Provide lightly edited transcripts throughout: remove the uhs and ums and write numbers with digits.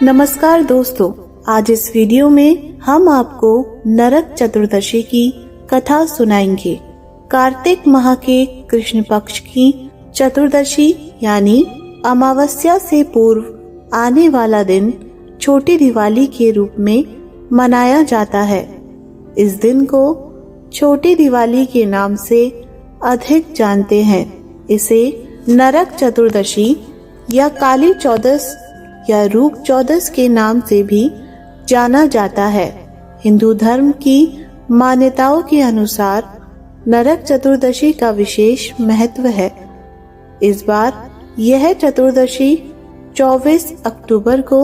नमस्कार दोस्तों, आज इस वीडियो में हम आपको नरक चतुर्दशी की कथा सुनाएंगे। कार्तिक माह के कृष्ण पक्ष की चतुर्दशी यानी अमावस्या से पूर्व आने वाला दिन छोटी दिवाली के रूप में मनाया जाता है। इस दिन को छोटी दिवाली के नाम से अधिक जानते हैं। इसे नरक चतुर्दशी या काली चौदस या रूप चौदस के नाम से भी जाना जाता है। हिंदू धर्म की मान्यताओं के अनुसार नरक चतुर्दशी का विशेष महत्व है। इस बार यह चतुर्दशी 24 अक्टूबर को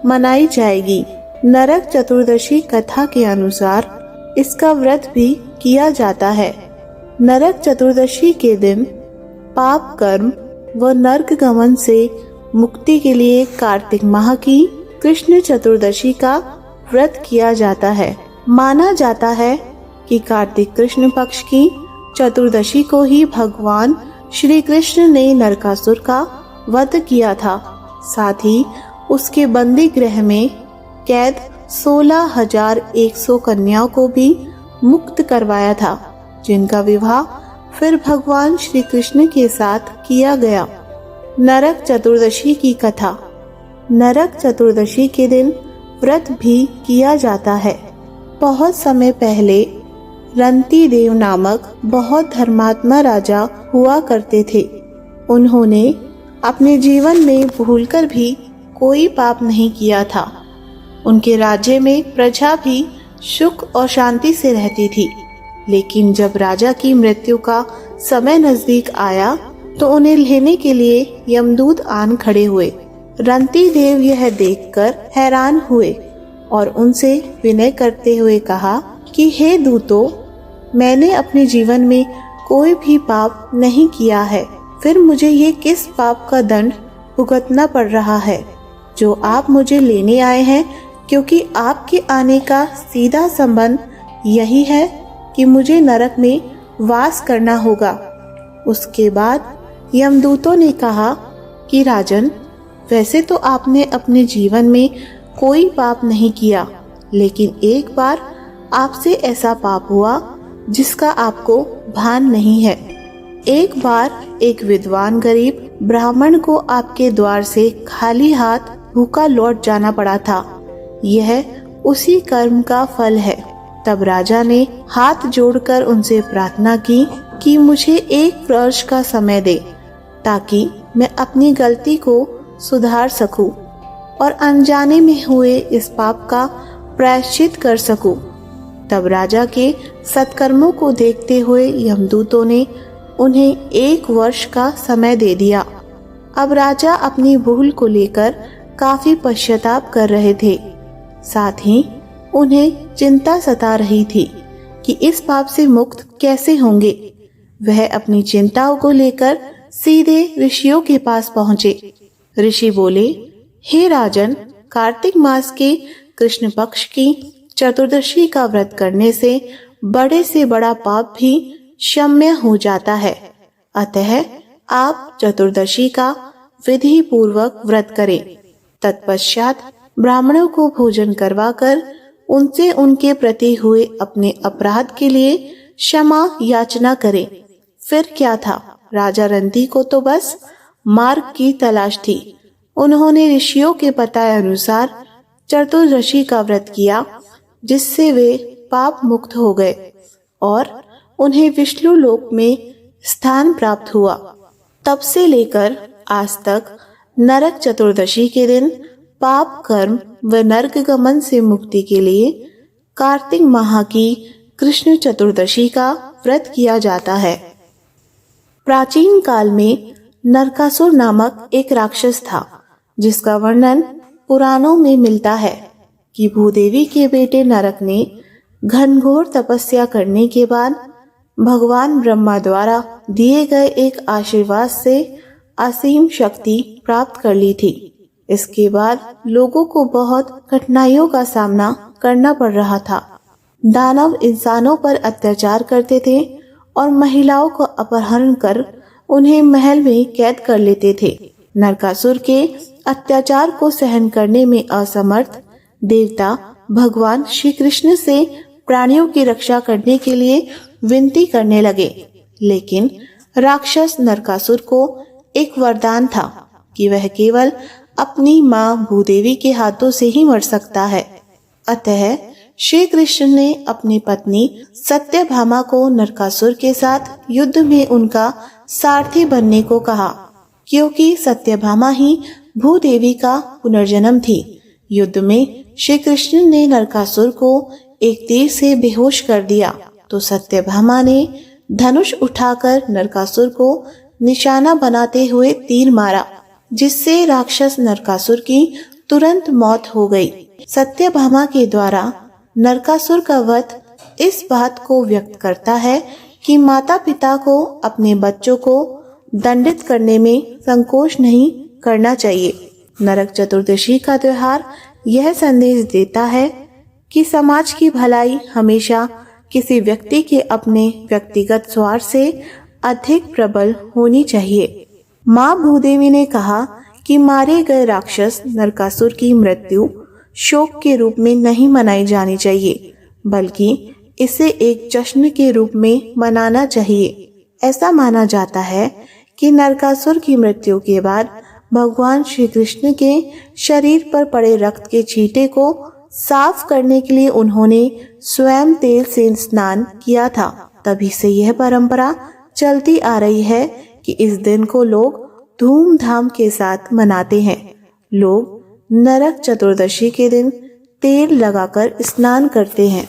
मनाई जाएगी। नरक चतुर्दशी कथा के अनुसार इसका व्रत भी किया जाता है। नरक चतुर्दशी के दिन पाप कर्म व नरक गमन से मुक्ति के लिए कार्तिक माह की कृष्ण चतुर्दशी का व्रत किया जाता है। माना जाता है कि कार्तिक कृष्ण पक्ष की चतुर्दशी को ही भगवान श्री कृष्ण ने नरकासुर का वध किया था। साथ ही उसके बंदी गृह में कैद 16,100 कन्याओं को भी मुक्त करवाया था, जिनका विवाह फिर भगवान श्री कृष्ण के साथ किया गया। नरक चतुर्दशी की कथा। नरक चतुर्दशी के दिन व्रत भी किया जाता है। बहुत समय पहले रंती देव नामक बहुत धर्मात्मा राजा हुआ करते थे। उन्होंने अपने जीवन में भूलकर भी कोई पाप नहीं किया था। उनके राज्य में प्रजा भी सुख और शांति से रहती थी। लेकिन जब राजा की मृत्यु का समय नजदीक आया तो उन्हें लेने के लिए यमदूत आन खड़े हुए। रंती देव यह देखकर हैरान हुए और उनसे विनय करते हुए कहा कि हे दूतों, मैंने अपने जीवन में कोई भी पाप नहीं किया है, फिर मुझे ये किस पाप का दंड भुगतना पड़ रहा है जो आप मुझे लेने आए हैं, क्योंकि आपके आने का सीधा संबंध यही है कि मुझे नरक में वास करना होगा। उसके बाद यमदूतों ने कहा कि राजन, वैसे तो आपने अपने जीवन में कोई पाप नहीं किया, लेकिन एक बार आपसे ऐसा पाप हुआ जिसका आपको भान नहीं है। एक बार एक विद्वान गरीब ब्राह्मण को आपके द्वार से खाली हाथ भूखा लौट जाना पड़ा था। यह उसी कर्म का फल है। तब राजा ने हाथ जोड़कर उनसे प्रार्थना की कि मुझे 1 वर्ष का समय दे, ताकि मैं अपनी गलती को सुधार सकूं और अनजाने में हुए इस पाप का प्रायश्चित कर सकूं। तब राजा के सत्कर्मों को देखते हुए यमदूतों ने उन्हें 1 वर्ष का समय दे दिया। अब राजा अपनी भूल को लेकर काफी पश्चाताप कर रहे थे। साथ ही उन्हें चिंता सता रही थी कि इस पाप से मुक्त कैसे होंगे। वह अपनी चिंताओं को लेकर सीधे ऋषियों के पास पहुँचे। ऋषि बोले, हे राजन, कार्तिक मास के कृष्ण पक्ष की चतुर्दशी का व्रत करने से बड़ा पाप भी क्षम्य हो जाता है। अतः आप चतुर्दशी का विधि पूर्वक व्रत करें। तत्पश्चात ब्राह्मणों को भोजन करवाकर उनसे उनके प्रति हुए अपने अपराध के लिए क्षमा याचना करें। फिर क्या था, राजा रंती को तो बस मार्ग की तलाश थी। उन्होंने ऋषियों के बताए अनुसार चतुर्दशी का व्रत किया, जिससे वे पाप मुक्त हो गए और उन्हें विष्णु लोक में स्थान प्राप्त हुआ। तब से लेकर आज तक नरक चतुर्दशी के दिन पाप कर्म व नरक गमन से मुक्ति के लिए कार्तिक माह की कृष्ण चतुर्दशी का व्रत किया जाता है। प्राचीन काल में नरकासुर नामक एक राक्षस था, जिसका वर्णन पुराणों में मिलता है कि भूदेवी के बेटे नरक ने घनघोर तपस्या करने के बाद भगवान ब्रह्मा द्वारा दिए गए एक आशीर्वाद से असीम शक्ति प्राप्त कर ली थी। इसके बाद लोगों को बहुत कठिनाइयों का सामना करना पड़ रहा था। दानव इंसानों पर अत्याचार करते थे और महिलाओं को अपहरण कर उन्हें महल में कैद कर लेते थे। नरकासुर के अत्याचार को सहन करने में असमर्थ देवता भगवान श्री कृष्ण से प्राणियों की रक्षा करने के लिए विनती करने लगे। लेकिन राक्षस नरकासुर को एक वरदान था कि वह केवल अपनी मां भूदेवी के हाथों से ही मर सकता है। अतः श्री कृष्ण ने अपनी पत्नी सत्यभामा को नरकासुर के साथ युद्ध में उनका सारथी बनने को कहा, क्योंकि सत्यभामा ही भूदेवी का पुनर्जन्म थी। युद्ध में श्री कृष्ण ने नरकासुर को एक तीर से बेहोश कर दिया तो सत्यभामा ने धनुष उठाकर नरकासुर को निशाना बनाते हुए तीर मारा, जिससे राक्षस नरकासुर की तुरंत मौत हो गई। सत्यभामा के द्वारा नरकासुर का वध इस बात को व्यक्त करता है कि माता पिता को अपने बच्चों को दंडित करने में संकोच नहीं करना चाहिए। नरक चतुर्दशी का त्योहार यह संदेश देता है कि समाज की भलाई हमेशा किसी व्यक्ति के अपने व्यक्तिगत स्वार्थ से अधिक प्रबल होनी चाहिए। मां भूदेवी ने कहा कि मारे गए राक्षस नरकासुर की मृत्यु शोक के रूप में नहीं मनाई जानी चाहिए, बल्कि इसे एक जश्न के रूप में मनाना चाहिए। ऐसा माना जाता है कि नरकासुर की मृत्यु के बाद भगवान श्री कृष्ण के शरीर पर पड़े रक्त के छींटे को साफ करने के लिए उन्होंने स्वयं तेल से स्नान किया था। तभी से यह परंपरा चलती आ रही है कि इस दिन को लोग धूमधाम के साथ मनाते हैं। लोग नरक चतुर्दशी के दिन तेल लगाकर स्नान करते हैं।